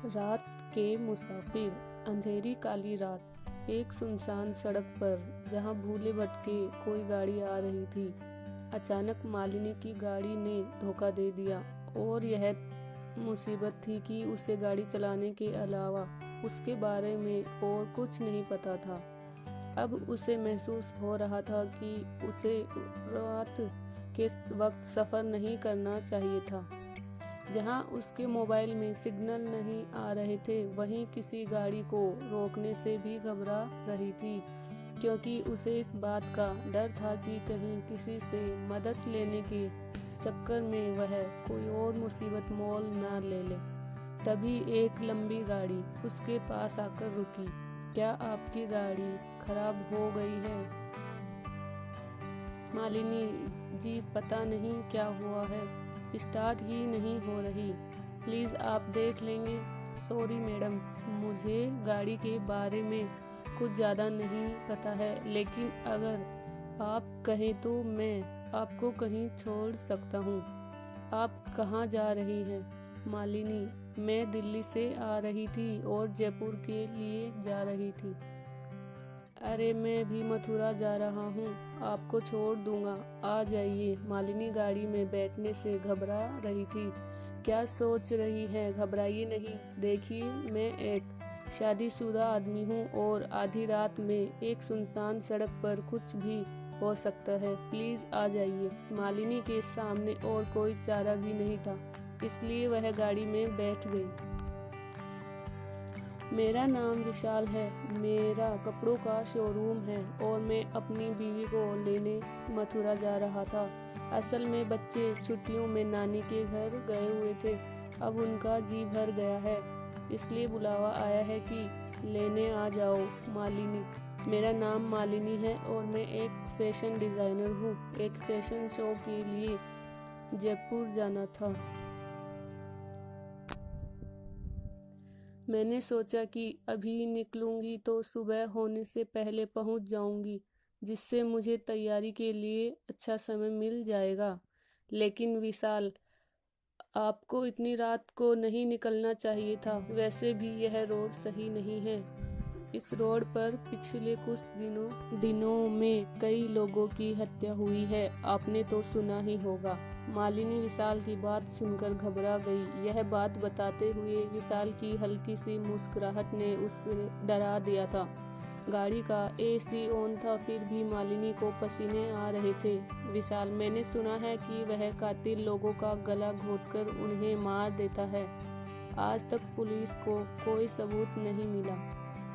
रात के मुसाफिर। अंधेरी काली रात, एक सुनसान सड़क पर जहां भूले भटके कोई गाड़ी आ रही थी। अचानक मालिनी की गाड़ी ने धोखा दे दिया और यह मुसीबत थी कि उसे गाड़ी चलाने के अलावा उसके बारे में और कुछ नहीं पता था। अब उसे महसूस हो रहा था कि उसे रात के वक्त सफ़र नहीं करना चाहिए था। जहां उसके मोबाइल में सिग्नल नहीं आ रहे थे, वहीं किसी गाड़ी को रोकने से भी घबरा रही थी, क्योंकि उसे इस बात का डर था कि कहीं किसी से मदद लेने के चक्कर में वह कोई और मुसीबत मोल न ले ले। तभी एक लंबी गाड़ी उसके पास आकर रुकी। क्या आपकी गाड़ी खराब हो गई है? मालिनी जी, पता नहीं क्या हुआ है, स्टार्ट ही नहीं हो रही। प्लीज़ आप देख लेंगे। सॉरी मैडम, मुझे गाड़ी के बारे में कुछ ज़्यादा नहीं पता है, लेकिन अगर आप कहें तो मैं आपको कहीं छोड़ सकता हूँ। आप कहाँ जा रही हैं? मालिनी, मैं दिल्ली से आ रही थी और जयपुर के लिए जा रही थी। अरे, मैं भी मथुरा जा रहा हूँ, आपको छोड़ दूंगा, आ जाइए। मालिनी गाड़ी में बैठने से घबरा रही थी। क्या सोच रही है? घबराइए नहीं। देखिए, मैं एक शादीशुदा आदमी हूँ और आधी रात में एक सुनसान सड़क पर कुछ भी हो सकता है। प्लीज़ आ जाइए। मालिनी के सामने और कोई चारा भी नहीं था, इसलिए वह गाड़ी में बैठ गई। मेरा नाम विशाल है, मेरा कपड़ों का शोरूम है और मैं अपनी बीवी को लेने मथुरा जा रहा था। असल में बच्चे छुट्टियों में नानी के घर गए हुए थे। अब उनका जी भर गया है, इसलिए बुलावा आया है कि लेने आ जाओ। मालिनी, मेरा नाम मालिनी है और मैं एक फैशन डिज़ाइनर हूँ। एक फैशन शो के लिए जयपुर जाना था। मैंने सोचा कि अभी निकलूंगी तो सुबह होने से पहले पहुंच जाऊंगी, जिससे मुझे तैयारी के लिए अच्छा समय मिल जाएगा। लेकिन विशाल, आपको इतनी रात को नहीं निकलना चाहिए था। वैसे भी यह रोड सही नहीं है। इस रोड पर पिछले कुछ दिनों में कई लोगों की हत्या हुई है, आपने तो सुना ही होगा। मालिनी विशाल की बात सुनकर घबरा गई। यह बात बताते हुए विशाल की हल्की सी मुस्कुराहट ने उसे डरा दिया था। गाड़ी का एसी ऑन था, फिर भी मालिनी को पसीने आ रहे थे। विशाल, मैंने सुना है कि वह कातिल लोगों का गला घोंटकर उन्हें मार देता है। आज तक पुलिस को कोई सबूत नहीं मिला।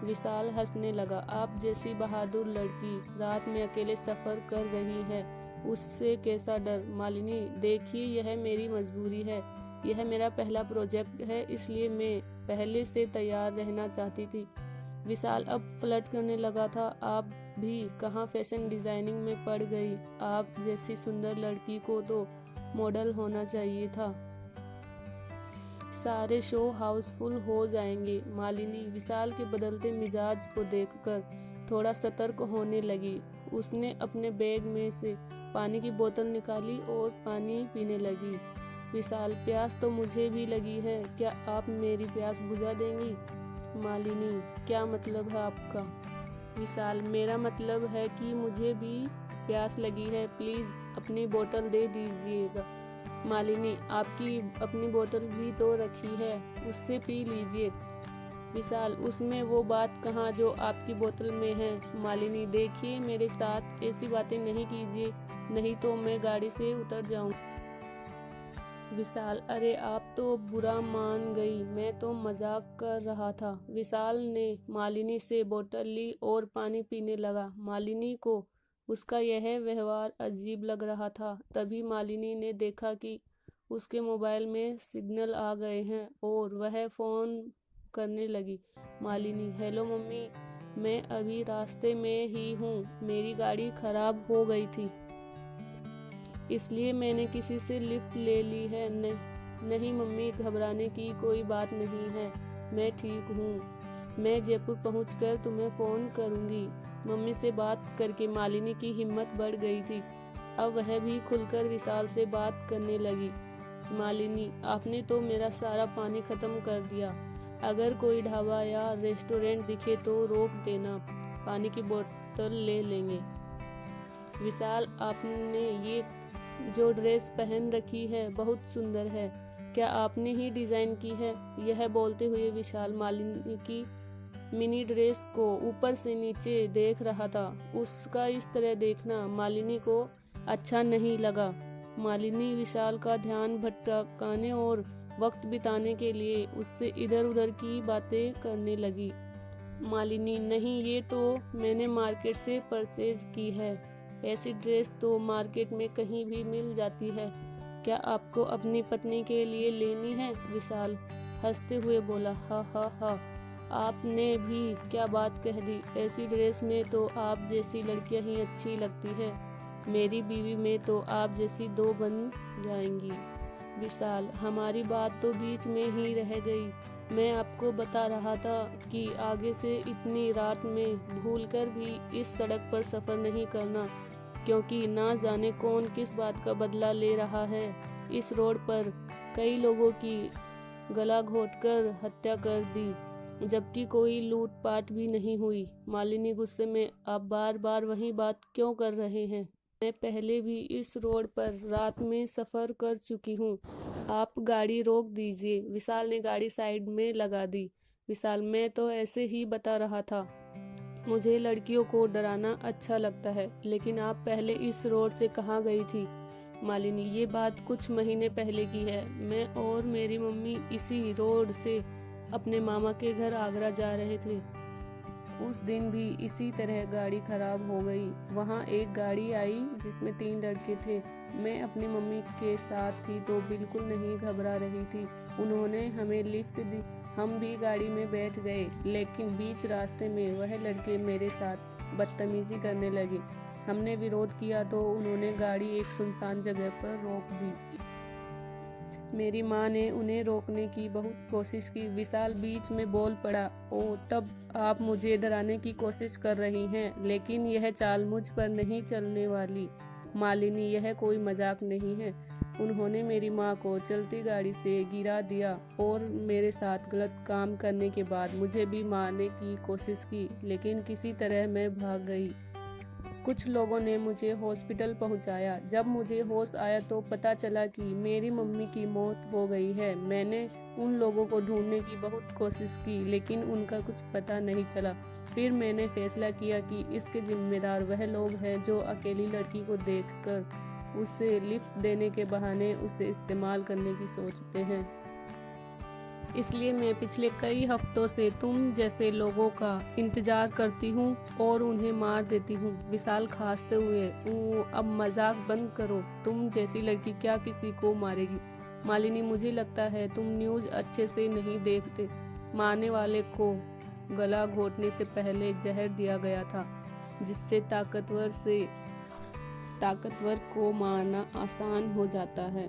विशाल हंसने लगा। आप जैसी बहादुर लड़की रात में अकेले सफर कर रही है, उससे कैसा डर? मालिनी, देखिए, यह मेरी मजबूरी है। यह मेरा पहला प्रोजेक्ट है, इसलिए मैं पहले से तैयार रहना चाहती थी। विशाल अब फ्लर्ट करने लगा था। आप भी कहाँ फैशन डिजाइनिंग में पड़ गई? आप जैसी सुंदर लड़की को तो मॉडल होना चाहिए था। सारे शो हाउसफुल हो जाएंगे। मालिनी विशाल के बदलते मिजाज को देखकर थोड़ा सतर्क होने लगी। उसने अपने बैग में से पानी की बोतल निकाली और पानी पीने लगी। विशाल, प्यास तो मुझे भी लगी है, क्या आप मेरी प्यास बुझा देंगी? मालिनी, क्या मतलब है आपका? विशाल, मेरा मतलब है कि मुझे भी प्यास लगी है, प्लीज़ अपनी बोतल दे दीजिएगा। मालिनी, आपकी अपनी बोतल भी तो रखी है, उससे पी लीजिए। विशाल, उसमें वो बात कहाँ जो आपकी बोतल में है। मालिनी, देखिए, मेरे साथ ऐसी बातें नहीं कीजिए, नहीं तो मैं गाड़ी से उतर जाऊँ। विशाल, अरे आप तो बुरा मान गई, मैं तो मजाक कर रहा था। विशाल ने मालिनी से बोतल ली और पानी पीने लगा। मालिनी को उसका यह व्यवहार अजीब लग रहा था। तभी मालिनी ने देखा कि उसके मोबाइल में सिग्नल आ गए हैं और वह फ़ोन करने लगी। मालिनी, हेलो मम्मी, मैं अभी रास्ते में ही हूँ, मेरी गाड़ी खराब हो गई थी, इसलिए मैंने किसी से लिफ्ट ले ली है। नहीं मम्मी, घबराने की कोई बात नहीं है, मैं ठीक हूँ। मैं जयपुर पहुँचकर तुम्हें फ़ोन करूँगी। मम्मी से बात करके मालिनी की हिम्मत बढ़ गई थी। अब वह भी खुलकर विशाल से बात करने लगी। मालिनी, आपने तो मेरा सारा पानी ख़त्म कर दिया। अगर कोई ढाबा या रेस्टोरेंट दिखे तो रोक देना, पानी की बोतल ले लेंगे। विशाल, आपने ये जो ड्रेस पहन रखी है बहुत सुंदर है, क्या आपने ही डिज़ाइन की है? यह बोलते हुए विशाल मालिनी की मिनी ड्रेस को ऊपर से नीचे देख रहा था। उसका इस तरह देखना मालिनी को अच्छा नहीं लगा। मालिनी विशाल का ध्यान भटकाने और वक्त बिताने के लिए उससे इधर उधर की बातें करने लगी। मालिनी, नहीं, ये तो मैंने मार्केट से परचेज की है। ऐसी ड्रेस तो मार्केट में कहीं भी मिल जाती है। क्या आपको अपनी पत्नी के लिए लेनी है? विशाल हंसते हुए बोला। हा हा हा, आपने भी क्या बात कह दी। ऐसी ड्रेस में तो आप जैसी लड़कियां ही अच्छी लगती है। मेरी बीवी में तो आप जैसी दो बन जाएंगी। विशाल, हमारी बात तो बीच में ही रह गई। मैं आपको बता रहा था कि आगे से इतनी रात में भूलकर भी इस सड़क पर सफ़र नहीं करना, क्योंकि ना जाने कौन किस बात का बदला ले रहा है। इस रोड पर कई लोगों की गला घोंटकर हत्या कर दी, जबकि कोई लूटपाट भी नहीं हुई। मालिनी गुस्से में, आप बार बार वही बात क्यों कर रहे हैं? मैं पहले भी इस रोड पर रात में सफ़र कर चुकी हूँ। आप गाड़ी रोक दीजिए। विशाल ने गाड़ी साइड में लगा दी। विशाल, मैं तो ऐसे ही बता रहा था, मुझे लड़कियों को डराना अच्छा लगता है। लेकिन आप पहले इस रोड से कहाँ गई थी? मालिनी, ये बात कुछ महीने पहले की है। मैं और मेरी मम्मी इसी रोड से अपने मामा के घर आगरा जा रहे थे। उस दिन भी इसी तरह गाड़ी खराब हो गई। वहाँ एक गाड़ी आई जिसमें 3 लड़के थे। मैं अपनी मम्मी के साथ थी तो बिल्कुल नहीं घबरा रही थी। उन्होंने हमें लिफ्ट दी, हम भी गाड़ी में बैठ गए। लेकिन बीच रास्ते में वह लड़के मेरे साथ बदतमीजी करने लगे। हमने विरोध किया तो उन्होंने गाड़ी एक सुनसान जगह पर रोक दी। मेरी माँ ने उन्हें रोकने की बहुत कोशिश की। विशाल बीच में बोल पड़ा, ओ, तब आप मुझे डराने की कोशिश कर रही हैं, लेकिन यह चाल मुझ पर नहीं चलने वाली। मालिनी, यह कोई मजाक नहीं है। उन्होंने मेरी माँ को चलती गाड़ी से गिरा दिया और मेरे साथ गलत काम करने के बाद मुझे भी मारने की कोशिश की, लेकिन किसी तरह मैं भाग गई। कुछ लोगों ने मुझे हॉस्पिटल पहुंचाया। जब मुझे होश आया तो पता चला कि मेरी मम्मी की मौत हो गई है। मैंने उन लोगों को ढूंढने की बहुत कोशिश की, लेकिन उनका कुछ पता नहीं चला। फिर मैंने फैसला किया कि इसके जिम्मेदार वह लोग हैं जो अकेली लड़की को देखकर उसे लिफ्ट देने के बहाने उसे इस्तेमाल करने की सोचते हैं। इसलिए मैं पिछले कई हफ्तों से तुम जैसे लोगों का इंतजार करती हूँ और उन्हें मार देती हूँ। विशाल खांसते हुए, अब मजाक बंद करो। तुम जैसी लड़की क्या किसी को मारेगी? मालिनी, मुझे लगता है तुम न्यूज़ अच्छे से नहीं देखते। मारने वाले को गला घोंटने से पहले जहर दिया गया था, जिससे ताकतवर को मारना आसान हो जाता है।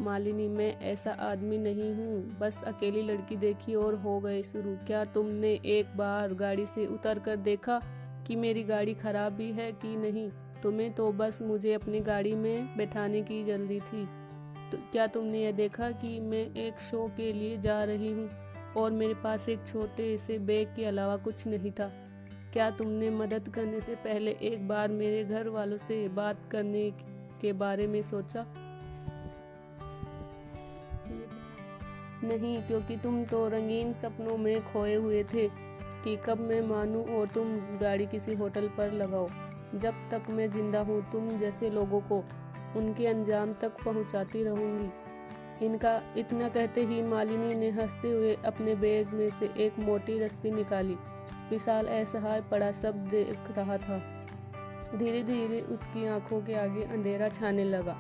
मालिनी, मैं ऐसा आदमी नहीं हूँ। बस अकेली लड़की देखी और हो गए शुरू। क्या तुमने एक बार गाड़ी से उतर कर देखा कि मेरी गाड़ी खराब भी है कि नहीं? तुम्हें तो बस मुझे अपनी गाड़ी में बैठाने की जल्दी थी। तो क्या तुमने यह देखा कि मैं एक शो के लिए जा रही हूँ और मेरे पास एक छोटे से बैग के अलावा कुछ नहीं था? क्या तुमने मदद करने से पहले एक बार मेरे घर वालों से बात करने के बारे में सोचा? नहीं, क्योंकि तुम तो रंगीन सपनों में खोए हुए थे कि कब मैं मानूं और तुम गाड़ी किसी होटल पर लगाओ। जब तक मैं जिंदा हूँ तुम जैसे लोगों को उनके अंजाम तक पहुँचाती रहूँगी। इतना कहते ही मालिनी ने हंसते हुए अपने बैग में से एक मोटी रस्सी निकाली। विशाल असहाय पड़ा सब देख रहा था। धीरे धीरे उसकी आंखों के आगे अंधेरा छाने लगा।